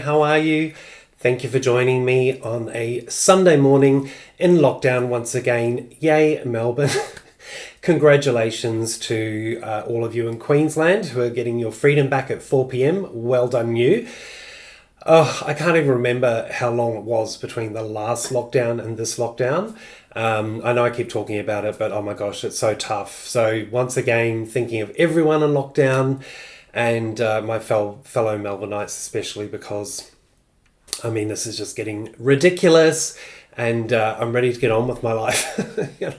How are you? Thank you for joining me on a Sunday morning in lockdown once again. Yay, Melbourne. Congratulations to all of you in Queensland who are getting your freedom back at 4 p.m. Well done you. Oh, I can't even remember how long it was between the last lockdown and this lockdown. I know I keep talking about it, but oh my gosh, it's so tough. So once again, thinking of everyone in lockdown and my fellow Melbourneites especially, because I mean, this is just getting ridiculous and I'm ready to get on with my life.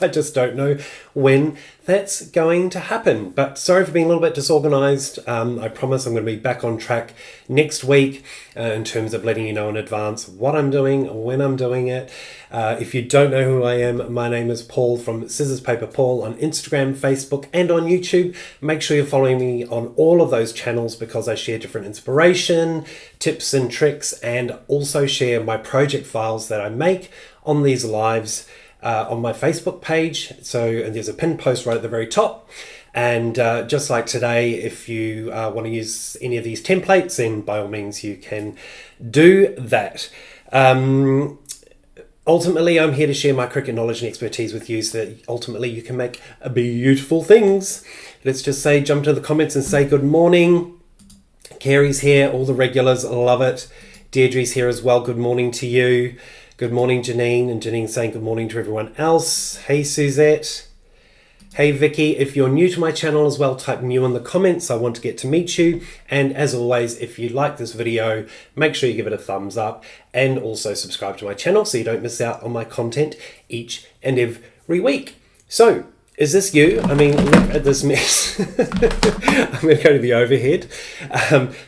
I just don't know when that's going to happen. But sorry for being a little bit disorganized. I promise I'm going to be back on track next week in terms of letting you know in advance what I'm doing, when I'm doing it. If you don't know who I am, my name is Paul from Scissors Paper Paul on Instagram, Facebook, and on YouTube. Make sure you're following me on all of those channels because I share different inspiration, tips and tricks, and also share my project files that I make on these lives on my Facebook page. And there's a pinned post right at the very top. And just like today, if you want to use any of these templates, then by all means you can do that. Ultimately, I'm here to share my Cricut knowledge and expertise with you so that ultimately you can make beautiful things. Let's just jump to the comments and say good morning. Carrie's here, all the regulars, love it. Deirdre's here as well, good morning to you. Good morning, Janine, and Janine's saying good morning to everyone else. Hey, Suzette. Hey, Vicky. If you're new to my channel as well, type new in the comments. I want to get to meet you. And as always, if you like this video, make sure you give it a thumbs up and also subscribe to my channel so you don't miss out on my content each and every week. So, is this you? I mean, look at this mess. I'm going to go to the overhead.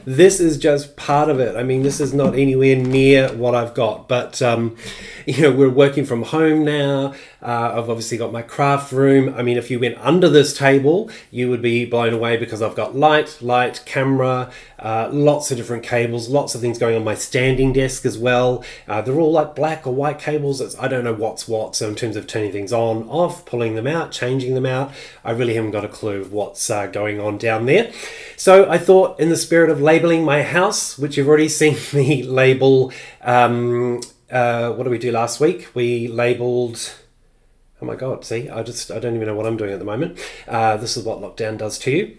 This is just part of it. I mean, this is not anywhere near what I've got, but we're working from home now. I've obviously got my craft room. I mean, if you went under this table, you would be blown away because I've got light, camera, lots of different cables, lots of things going on my standing desk as well. They're all like black or white cables. I don't know what's what. So in terms of turning things on, off, pulling them out, changing them out, I really haven't got a clue of what's going on down there. So I thought, in the spirit of labeling my house, which you've already seen me label, what did we do last week? We labeled... Oh my God, see, I don't even know what I'm doing at the moment. This is what lockdown does to you.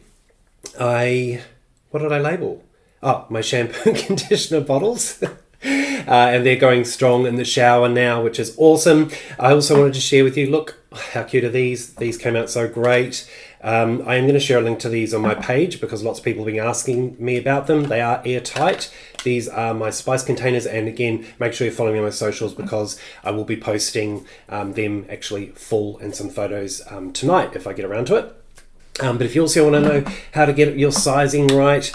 What did I label? Oh, my shampoo and conditioner bottles. And they're going strong in the shower now, which is awesome. I also wanted to share with you, look, how cute are these? These came out so great. I am going to share a link to these on my page because lots of people have been asking me about them. They are airtight. These are my spice containers, and again, make sure you're following me on my socials because I will be posting them actually full and some photos tonight if I get around to it. But if you also want to know how to get your sizing right,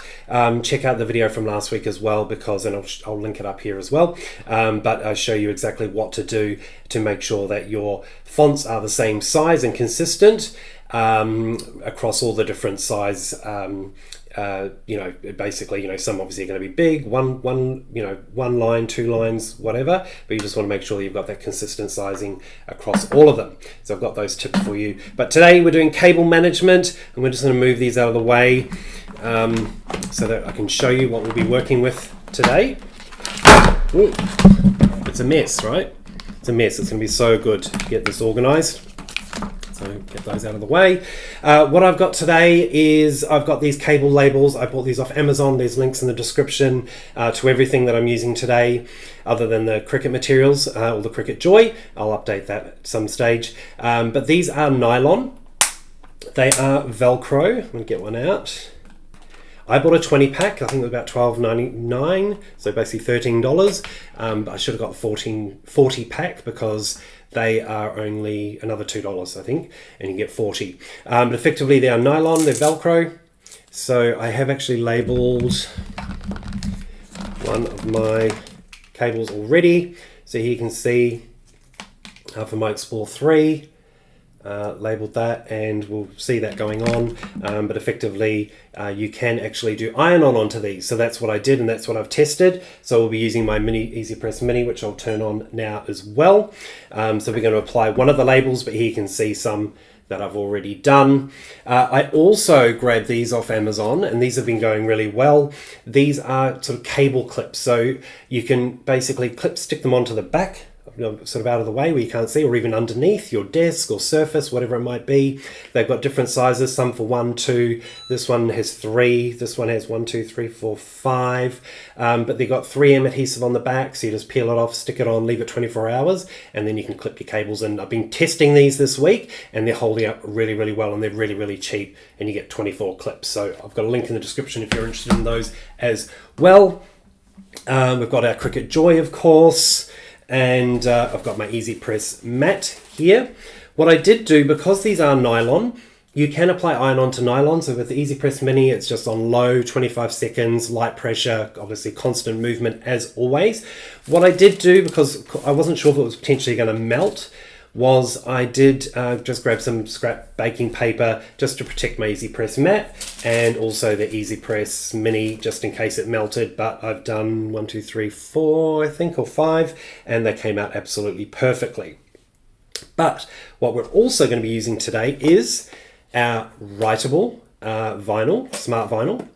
check out the video from last week as well, because, and I'll link it up here as well, but I show you exactly what to do to make sure that your fonts are the same size and consistent across all the different size. Basically, some obviously are going to be big, one line, two lines, whatever, but you just want to make sure you've got that consistent sizing across all of them. So I've got those tips for you. But today we're doing cable management, and we're just going to move these out of the way so that I can show you what we'll be working with today. Ooh, it's a mess, right? It's a mess. It's going to be so good to get this organized. So get those out of the way. What I've got today is I've got these cable labels. I bought these off Amazon. There's links in the description to everything that I'm using today other than the Cricut materials or the Cricut Joy. I'll update that at some stage. But these are nylon. They are Velcro. I'm going to get one out. I bought a 20 pack. I think it was about $12.99, so basically $13. But I should have got 40 pack because they are only another $2, I think, and you get 40. But effectively, they are nylon, they're Velcro. So I have actually labeled one of my cables already. So here you can see for my Explore 3, labeled that, and we'll see that going on. But effectively, you can actually do iron-on onto these. So that's what I did, and that's what I've tested. So we'll be using my Mini Easy Press Mini, which I'll turn on now as well. So we're going to apply one of the labels, but here you can see some that I've already done. I also grabbed these off Amazon, and these have been going really well. These are sort of cable clips, so you can basically stick them onto the back, sort of out of the way where you can't see, or even underneath your desk or surface, whatever it might be. They've got different sizes, some for 1, 2, this one has 3, this one has 1, 2, 3, 4, 5, but they've got 3M adhesive on the back, so you just peel it off, stick it on, leave it 24 hours, and then you can clip your cables in. I've been testing these this week, and they're holding up really, really well, and they're really, really cheap, and you get 24 clips. So I've got a link in the description if you're interested in those as well. We've got our Cricut Joy, of course, and I've got my Easy Press mat here. What I did do, because these are nylon, you can apply iron-on to nylon. So with the Easy Press Mini, it's just on low, 25 seconds, light pressure, obviously constant movement as always. What I did do, because I wasn't sure if it was potentially going to melt, was I did just grab some scrap baking paper just to protect my Easy Press mat, and also the Easy Press Mini just in case it melted. But I've done 1, 2, 3, 4, I think, or 5, and they came out absolutely perfectly. But what we're also going to be using today is our writable vinyl, smart vinyl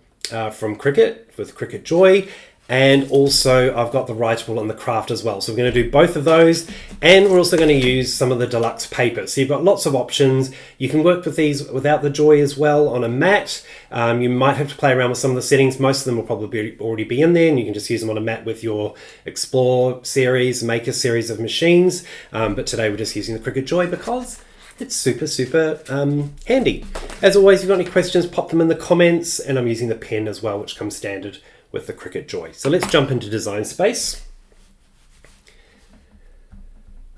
from Cricut with Cricut Joy. And also I've got the writable and the craft as well. So we're going to do both of those, and we're also going to use some of the deluxe paper. So you've got lots of options. You can work with these without the Joy as well on a mat. You might have to play around with some of the settings. Most of them will probably already be in there, and you can just use them on a mat with your Explore series, Maker series of machines. But today we're just using the Cricut Joy because it's super, super handy. As always, if you've got any questions, pop them in the comments, and I'm using the pen as well, which comes standard with the Cricut Joy. So let's jump into Design Space.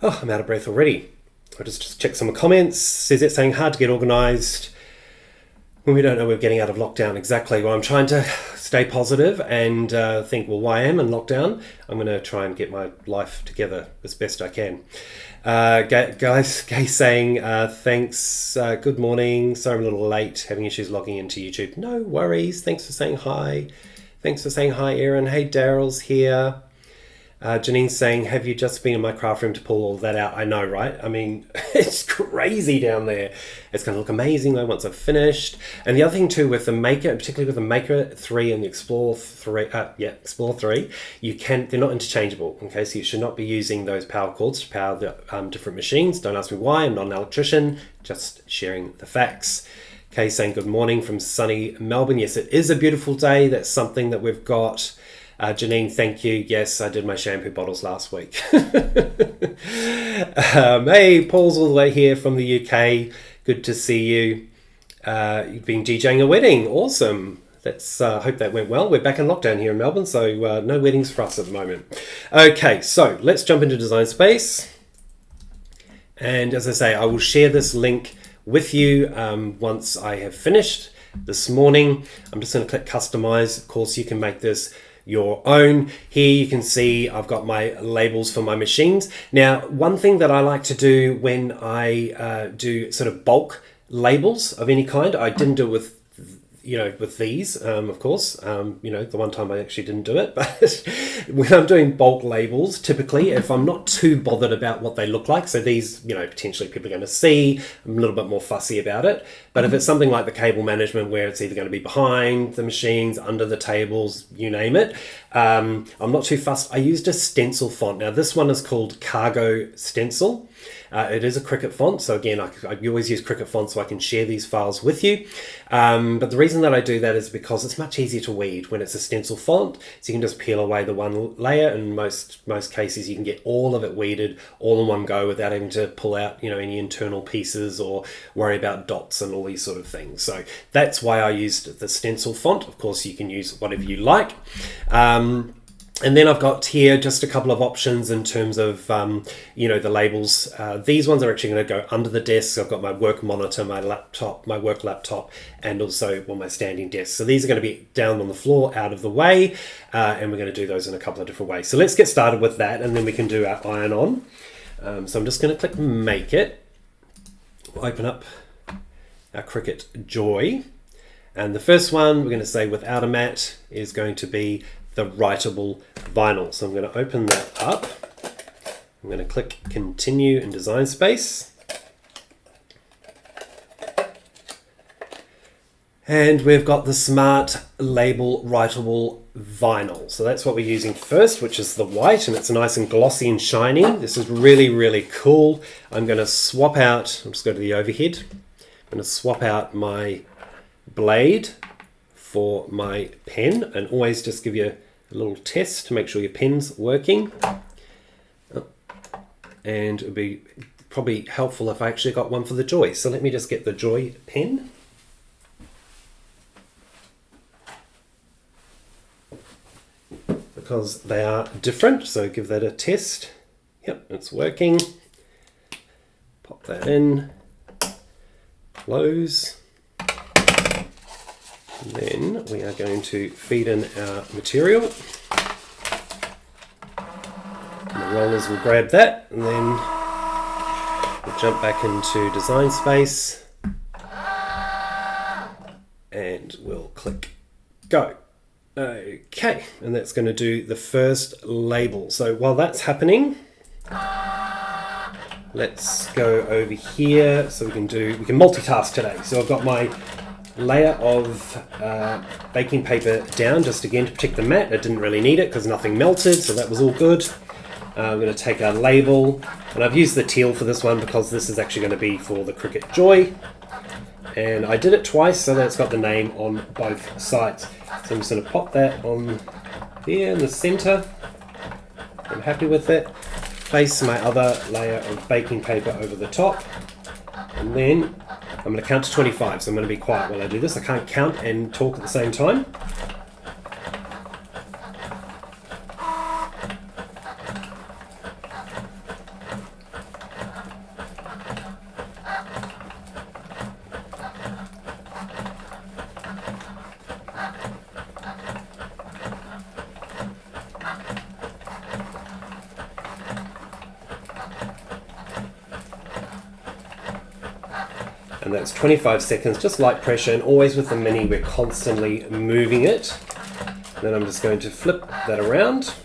Oh, I'm out of breath already. I'll just check some comments. Says it saying hard to get organised when we don't know we're getting out of lockdown. Exactly. Well, I'm trying to stay positive and think, well, why am I in lockdown? I'm going to try and get my life together as best I can. Guy saying, thanks, good morning. Sorry I'm a little late, having issues logging into YouTube. No worries. Thanks for saying hi. Thanks for saying hi, Erin. Hey, Daryl's here. Janine's saying, have you just been in my craft room to pull all that out? I know, right? I mean, it's crazy down there. It's going to look amazing though once I've finished. And the other thing too with the Maker, particularly with the Maker 3 and the Explore 3, Explore 3, they're not interchangeable. Okay, so you should not be using those power cords to power the different machines. Don't ask me why. I'm not an electrician. Just sharing the facts. Kay saying good morning from sunny Melbourne. Yes, it is a beautiful day. That's something that we've got. Janine, thank you. Yes, I did my shampoo bottles last week. Hey, Paul's all the way here from the UK. Good to see you. You've been DJing a wedding. Awesome. That's hope that went well. We're back in lockdown here in Melbourne, so no weddings for us at the moment. Okay, so let's jump into Design Space. And as I say, I will share this link with you once I have finished this morning. I'm just going to click customize. Of course, you can make this your own. Here you can see I've got my labels for my machines. Now, one thing that I like to do when I do sort of bulk labels of any kind, I didn't do it with with these, of course, the one time I actually didn't do it, but when I'm doing bulk labels, typically, if I'm not too bothered about what they look like, so these, potentially people are going to see, I'm a little bit more fussy about it, but if it's something like the cable management where it's either going to be behind the machines, under the tables, you name it, I'm not too fussed. I used a stencil font. Now this one is called Cargo Stencil. It is a Cricut font, so again, I always use Cricut fonts so I can share these files with you. But the reason that I do that is because it's much easier to weed when it's a stencil font, so you can just peel away the one layer, and in most cases you can get all of it weeded all in one go without having to pull out any internal pieces or worry about dots and all these sort of things. So that's why I used the stencil font. Of course, you can use whatever you like. And then I've got here just a couple of options in terms of, the labels. These ones are actually going to go under the desk. I've got my work monitor, my laptop, my work laptop, and also my standing desk. So these are going to be down on the floor, out of the way, and we're going to do those in a couple of different ways. So let's get started with that, and then we can do our iron on. So I'm just going to click Make It. We'll open up our Cricut Joy. And the first one we're going to say without a mat is going to be the writable vinyl. So I'm going to open that up. I'm going to click Continue in Design Space. And we've got the Smart Label Writable Vinyl. So that's what we're using first, which is the white, and it's nice and glossy and shiny. This is really, really cool. I'm going to swap out, I'll just go to the overhead. I'm going to swap out my blade for my pen, and always just give you a little test to make sure your pen's working. And it would be probably helpful if I actually got one for the Joy. So let me just get the Joy pen. Because they are different, so give that a test. Yep, it's working. Pop that in, close. And then we are going to feed in our material. And the rollers will grab that, and then we'll jump back into Design Space. And we'll click Go. Okay, and that's going to do the first label. So while that's happening, let's go over here so we can multitask today. So I've got my layer of baking paper down, just again to protect the mat. I didn't really need it because nothing melted, so that was all good. I'm going to take our label, and I've used the teal for this one because this is actually going to be for the Cricut Joy. And I did it twice so that it's got the name on both sides. So I'm just going to pop that on there in the center. I'm happy with it. Place my other layer of baking paper over the top. And then I'm going to count to 25. So I'm going to be quiet while I do this. I can't count and talk at the same time. And that's 25 seconds, just light pressure, and always with the Mini we're constantly moving it. Then I'm just going to flip that around,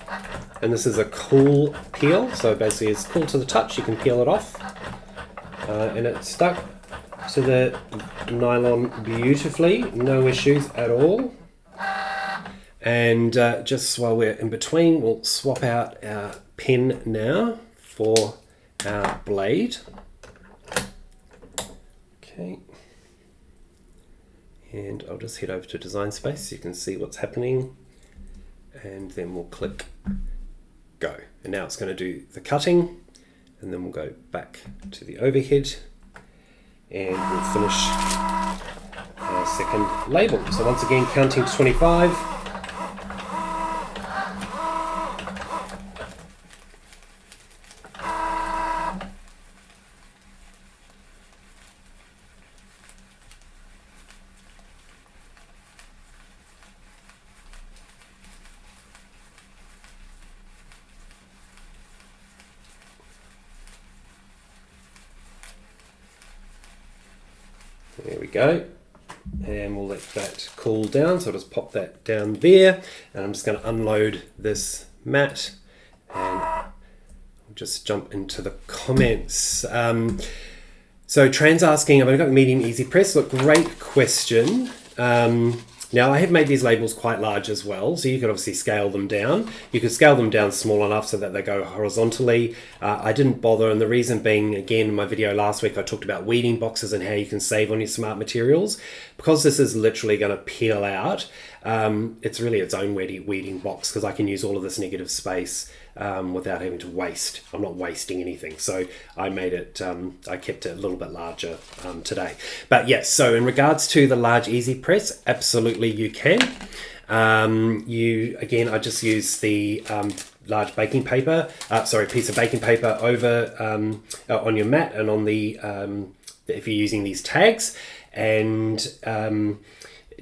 and this is a cool peel, so basically it's cool to the touch, you can peel it off, and it's stuck to the nylon beautifully, no issues at all. And just while we're in between, we'll swap out our pen now for our blade. Okay, and I'll just head over to Design Space so you can see what's happening, and then we'll click Go. And now it's going to do the cutting, and then we'll go back to the overhead, and we'll finish our second label. So once again, counting to 25. There we go, and we'll let that cool down, so I'll just pop that down there, and I'm just going to unload this mat, and I'll just jump into the comments. So Tran's asking, I've only got medium easy press. Look, great question. Now I have made these labels quite large as well, so you could obviously scale them down. You could scale them down small enough so that they go horizontally. I didn't bother, and the reason being, again, in my video last week I talked about weeding boxes and how you can save on your smart materials. Because this is literally going to peel out, it's really its own weeding box, because I can use all of this negative space without having to waste. I'm not wasting anything, so I made it, I kept it a little bit larger today. But yes, so in regards to the large easy press, absolutely you can. Again, I just use the large baking paper, piece of baking paper over on your mat, and on the if you're using these tags, and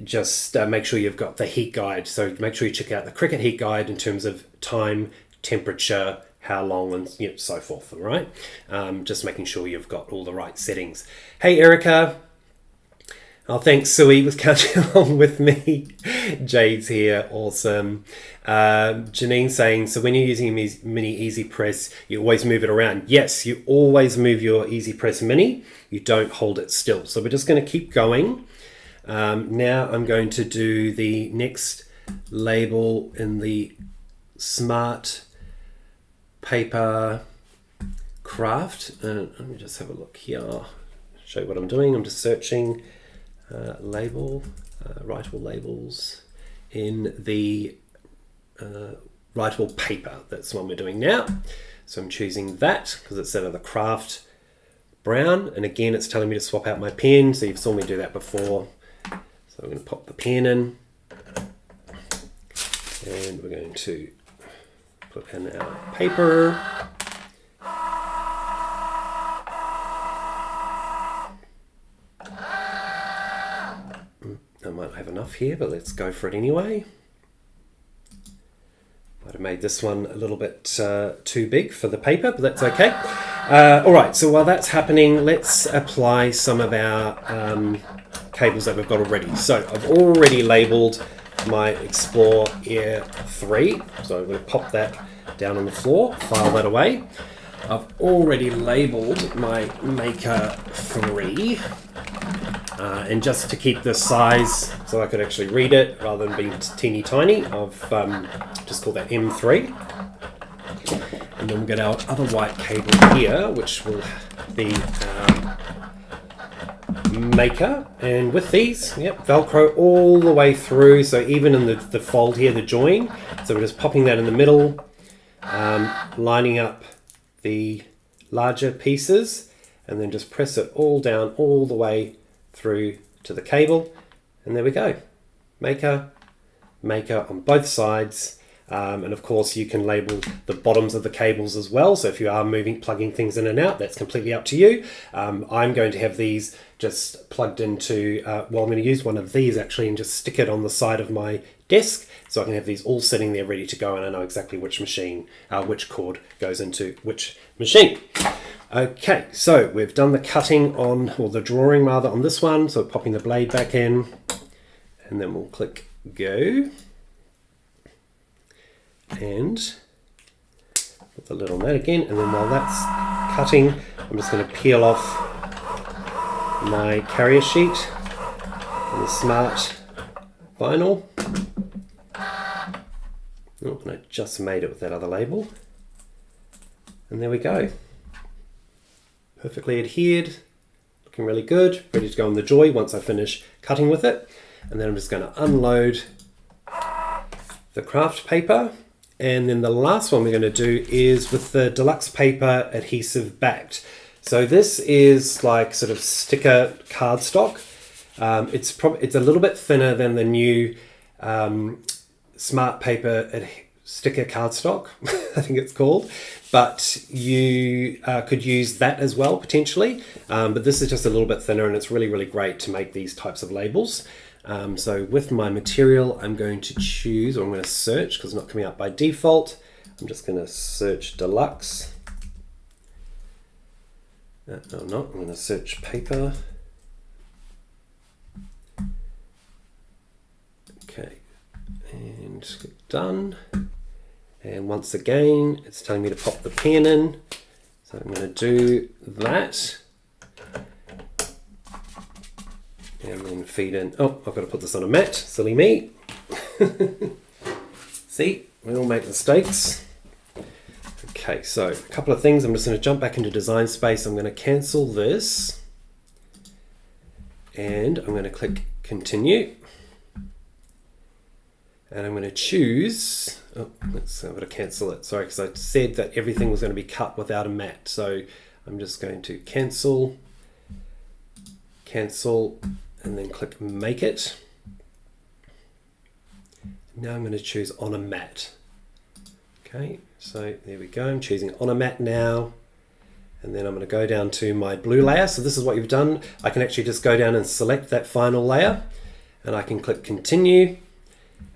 just make sure you've got the heat guide. So make sure you check out the Cricut heat guide in terms of time, temperature, how long, and so forth. All right, just making sure you've got all the right settings. Hey Erica, oh thanks Sui was counting along with me. Jade's here, awesome. Janine saying, so when you're using a Mini Easy Press, you always move it around. Yes, you always move your Easy Press Mini. You don't hold it still. So we're just going to keep going. Now I'm going to do the next label in the Smart Paper Craft. Let me just have a look here, show you what I'm doing. I'm just searching writable labels in the writable paper. That's the one we're doing now. So I'm choosing that because it's set of the craft brown, and again it's telling me to swap out my pen, so you've saw me do that before. So I'm going to pop the pen in, and we're going to put in our paper. I might have enough here, but let's go for it anyway. Might have made this one a little bit too big for the paper, but that's okay. Alright, so while that's happening, let's apply some of our cables that we've got already. So I've already labelled my Explore Air 3, so I'm going to pop that down on the floor, file that away. I've already labelled my Maker 3, and just to keep the size so I could actually read it rather than being teeny tiny, I've just called that M3. And then we'll get our other white cable here, which will be Maker. And with these, Velcro all the way through, so even in the fold here, the join. So we're just popping that in the middle, lining up the larger pieces, and then just press it all down all the way through to the cable, and there we go. Maker on both sides. And of course you can label the bottoms of the cables as well, so if you are plugging things in and out, that's completely up to you. I'm going to have these just plugged into, I'm going to use one of these actually and just stick it on the side of my desk, so I can have these all sitting there ready to go, and I know exactly which machine, which cord goes into which machine. Okay, so we've done the cutting on, or the drawing rather, on this one, so popping the blade back in, and then we'll click go. And put the lid on that again, and then while that's cutting, I'm just going to peel off my carrier sheet and the Smart vinyl. Oh, and I just made it with that other label. And there we go. Perfectly adhered, looking really good, ready to go on the Joy once I finish cutting with it. And then I'm just going to unload the craft paper. And then the last one we're going to do is with the deluxe paper adhesive backed. So this is like sort of sticker cardstock. It's a little bit thinner than the new Smart Paper sticker cardstock, I think it's called. But you could use that as well potentially. But this is just a little bit thinner, and it's really, really great to make these types of labels. So with my material, I'm going to choose, or I'm going to search, because it's not coming up by default. I'm just going to search deluxe. No, I'm not. I'm going to search paper. Okay, and click done. And once again, it's telling me to pop the pen in. So I'm going to do that. And then feed in, oh, I've got to put this on a mat, silly me. See, we all make mistakes. Okay, so a couple of things. I'm just going to jump back into Design Space. I'm going to cancel this. And I'm going to click Continue. And I'm going to choose, oh, I'm going to cancel it. Sorry, because I said that everything was going to be cut without a mat. So I'm just going to cancel, and then click Make It. Now I'm going to choose On a Mat. Okay, so there we go. I'm choosing On a Mat now. And then I'm going to go down to my blue layer. So this is what you've done. I can actually just go down and select that final layer. And I can click Continue.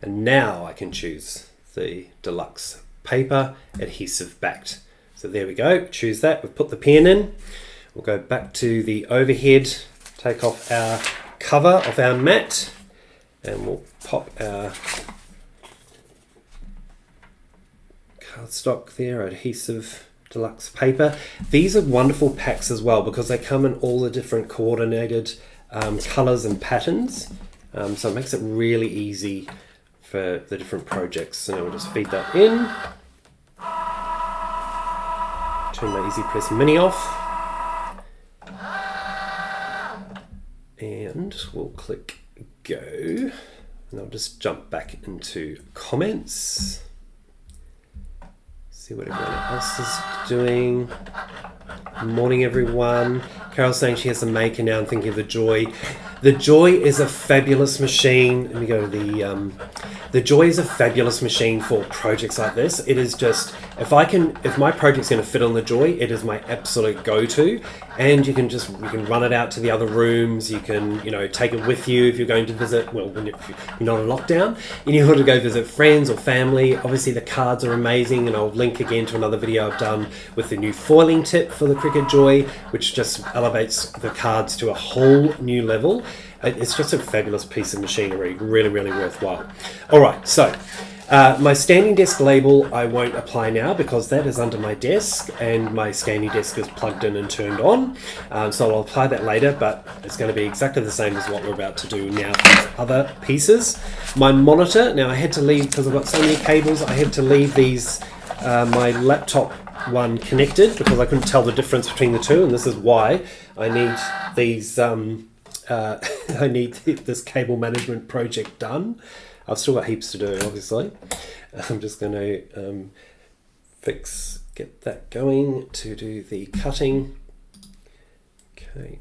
And now I can choose the deluxe paper adhesive backed. So there we go. Choose that. We've put the pen in. We'll go back to the overhead. Take off our cover of our mat, and we'll pop our cardstock there, adhesive deluxe paper. These are wonderful packs as well because they come in all the different coordinated colors and patterns. So it makes it really easy for the different projects. So now we'll just feed that in. Turn my Easy Press Mini off. And we'll click go. And I'll just jump back into comments. See what everyone else is doing. Good morning, everyone. Carol's saying she has a maker now and thinking of the Joy. The Joy is a fabulous machine. Let me go to the Joy is a fabulous machine for projects like this. It is just, if my project's going to fit on the Joy, it is my absolute go-to. And you can run it out to the other rooms. You can, take it with you if you're going to visit, well, when you're not in lockdown, and you want to go visit friends or family. Obviously the cards are amazing, and I'll link again to another video I've done with the new foiling tip for the Cricut Joy, which just elevates the cards to a whole new level. It's just a fabulous piece of machinery, really, really worthwhile. All right, so my standing desk label I won't apply now because that is under my desk and my standing desk is plugged in and turned on. So I'll apply that later, but it's going to be exactly the same as what we're about to do now for these other pieces. My monitor, now I had to leave, because I've got so many cables, I had to leave these, my laptop one connected because I couldn't tell the difference between the two, and this is why I need these, I need this cable management project done. I've still got heaps to do, obviously. I'm just going to get that going to do the cutting. Okay.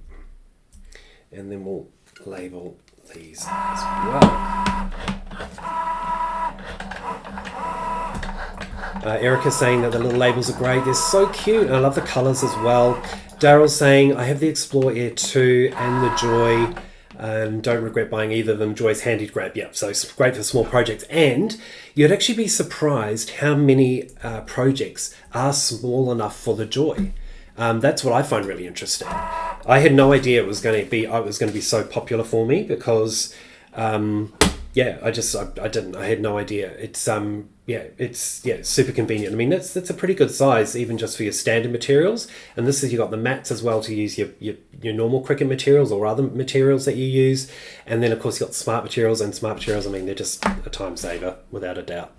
And then we'll label these as well. Erica's saying that the little labels are great. They're so cute. And I love the colours as well. Daryl's saying, I have the Explore Air 2 and the Joy. Don't regret buying either of them. Joy's handy to grab. Yeah, so it's great for small projects. And you'd actually be surprised how many projects are small enough for the Joy. That's what I find really interesting. I had no idea it was going to be so popular for me because I didn't. I had no idea. It's super convenient. I mean, that's a pretty good size, even just for your standard materials. And this is, you've got the mats as well to use your normal Cricut materials or other materials that you use. And then of course you've got smart materials, and smart materials, I mean, they're just a time saver without a doubt.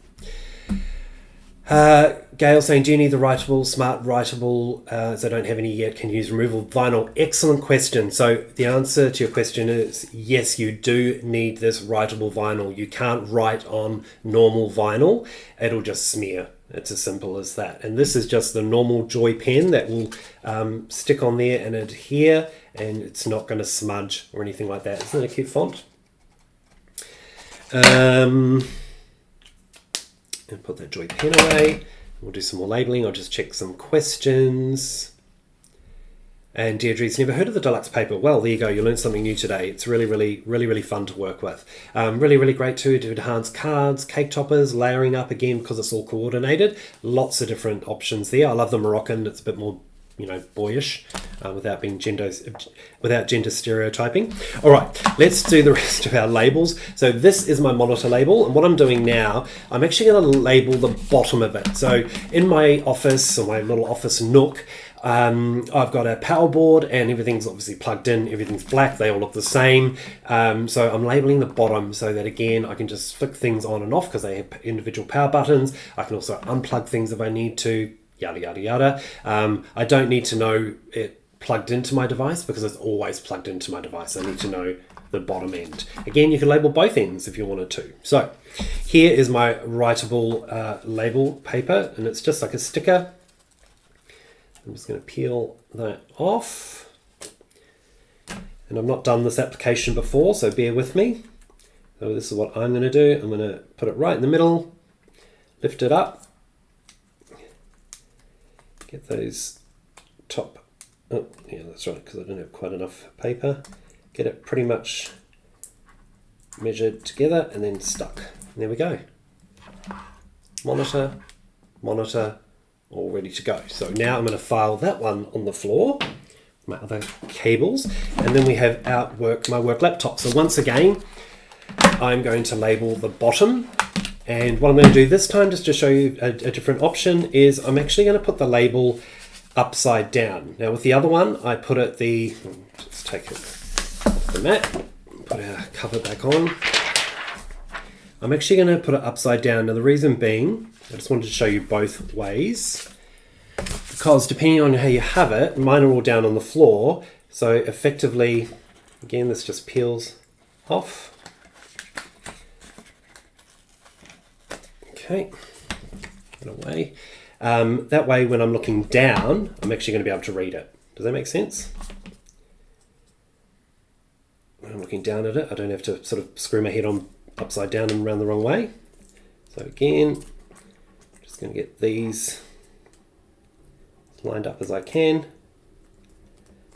Gail saying, do you need the writable, smart writable, as I don't have any yet, can you use removable vinyl? Excellent question. So the answer to your question is yes, you do need this writable vinyl. You can't write on normal vinyl. It'll just smear. It's as simple as that. And this is just the normal Joy pen that will stick on there and adhere, and it's not going to smudge or anything like that. Isn't that a cute font? And put that Joy pen away. We'll do some more labeling. I'll just check some questions. And Deirdre's never heard of the deluxe paper. Well, there you go. You learned something new today. It's really, really, really, really fun to work with. Really, really great too to enhance cards, cake toppers, layering up again because it's all coordinated. Lots of different options there. I love the Moroccan. It's a bit more, boyish without gender stereotyping. All right, let's do the rest of our labels. So this is my monitor label, and what I'm doing now, I'm actually going to label the bottom of it. So in my office, or my little office nook, I've got a power board and everything's obviously plugged in, everything's black, they all look the same. So I'm labeling the bottom so that again I can just flick things on and off because they have individual power buttons. I can also unplug things if I need to, yada yada yada. I don't need to know it plugged into my device because it's always plugged into my device. I need to know the bottom end. Again, you can label both ends if you wanted to. So here is my writable label paper, and it's just like a sticker. I'm just going to peel that off. And I've not done this application before, so bear with me. So this is what I'm going to do. I'm going to put it right in the middle, lift it up, get those top, oh yeah, that's right, because I don't have quite enough paper. Get it pretty much measured together and then stuck. And there we go. Monitor, monitor, all ready to go. So now I'm going to file that one on the floor, my other cables, and then we have my work laptop. So once again, I'm going to label the bottom, and what I'm going to do this time, just to show you a different option, is I'm actually going to put the label upside down. Now with the other one, I put it let's take it off the mat. Put our cover back on. I'm actually going to put it upside down. Now the reason being, I just wanted to show you both ways, because depending on how you have it, mine are all down on the floor. So effectively, again, this just peels off. Okay, get away. That way, when I'm looking down, I'm actually going to be able to read it. Does that make sense? When I'm looking down at it, I don't have to sort of screw my head on upside down and around the wrong way. So again, just going to get these lined up as I can,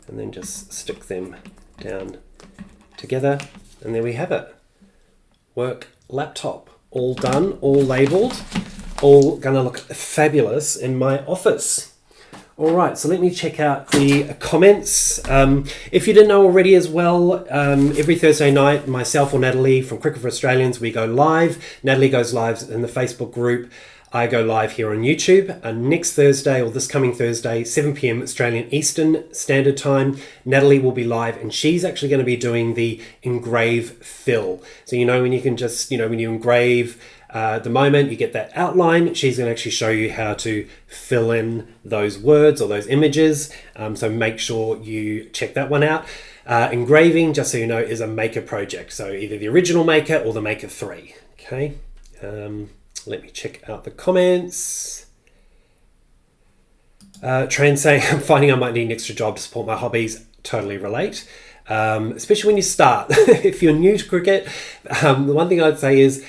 and then just stick them down together, and there we have it. Work laptop, all done, all labeled, all gonna look fabulous in my office. All right, so let me check out the comments. If you didn't know already as well, every Thursday night, myself or Natalie from Cricut for Australians, we go live. Natalie goes live in the Facebook group. I go live here on YouTube. And next Thursday, or this coming Thursday, 7 p.m. Australian Eastern Standard Time, Natalie will be live, and she's actually going to be doing the engrave fill. So when you can just, when you engrave, the moment you get that outline, she's going to actually show you how to fill in those words or those images. So make sure you check that one out. Engraving, just so you know, is a maker project. So either the original maker or the maker 3. Okay. Let me check out the comments. Tran saying, I'm finding I might need an extra job to support my hobbies. Totally relate. Especially when you start. If you're new to Cricut, the one thing I'd say is,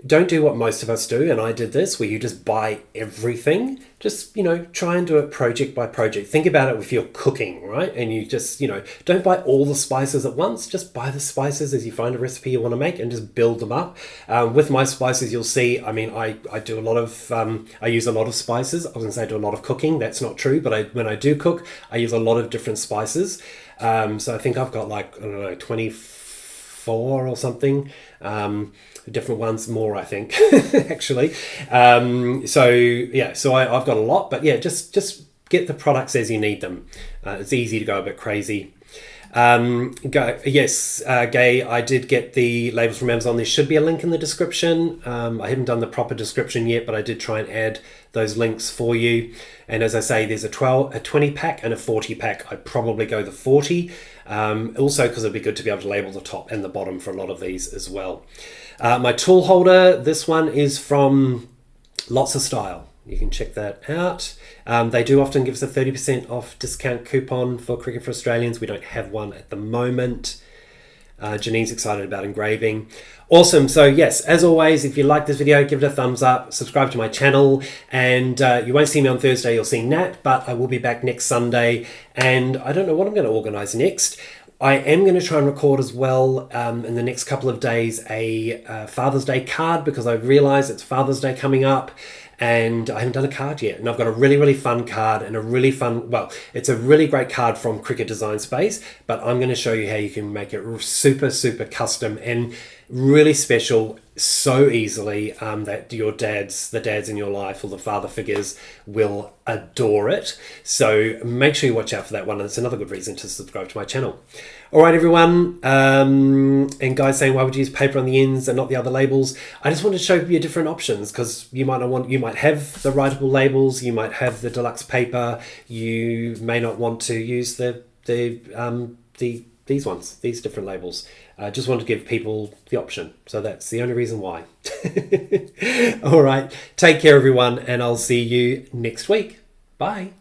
don't do what most of us do, and I did this, where you just buy everything. Just, try and do it project by project. Think about it with your cooking, right? And you just, don't buy all the spices at once. Just buy the spices as you find a recipe you want to make and just build them up. With my spices, you'll see, I do a lot of, I use a lot of spices. I was going to say I do a lot of cooking. That's not true, but when I do cook, I use a lot of different spices. So I think I've got 24 or something. Different ones, more I think actually. So I've got a lot, but yeah, just get the products as you need them. It's easy to go a bit crazy. Gay, I did get the labels from Amazon. There should be a link in the description. I haven't done the proper description yet, but I did try and add those links for you. And as I say, there's a 20 pack and a 40 pack. I'd probably go the 40. Also because it'd be good to be able to label the top and the bottom for a lot of these as well. My tool holder, this one is from Lots of Style. You can check that out. They do often give us a 30% off discount coupon for Cricut for Australians. We don't have one at the moment. Janine's excited about engraving. Awesome. So yes, as always, if you like this video, give it a thumbs up, subscribe to my channel, and you won't see me on Thursday, you'll see Nat, but I will be back next Sunday, and I don't know what I'm going to organize next. I am going to try and record as well in the next couple of days a Father's Day card, because I realize it's Father's Day coming up and I haven't done a card yet. And I've got a really, really fun card and it's a really great card from Cricut Design Space, but I'm going to show you how you can make it super, super custom and really special so easily that the dads in your life or the father figures will adore it. So make sure you watch out for that one, and it's another good reason to subscribe to my channel. All right, everyone. And guys saying, why would you use paper on the ends and not the other labels? I just wanted to show you different options, because you might have the writable labels, you might have the deluxe paper, you may not want to use these ones, these different labels. I just want to give people the option. So that's the only reason why. All right. Take care, everyone, and I'll see you next week. Bye.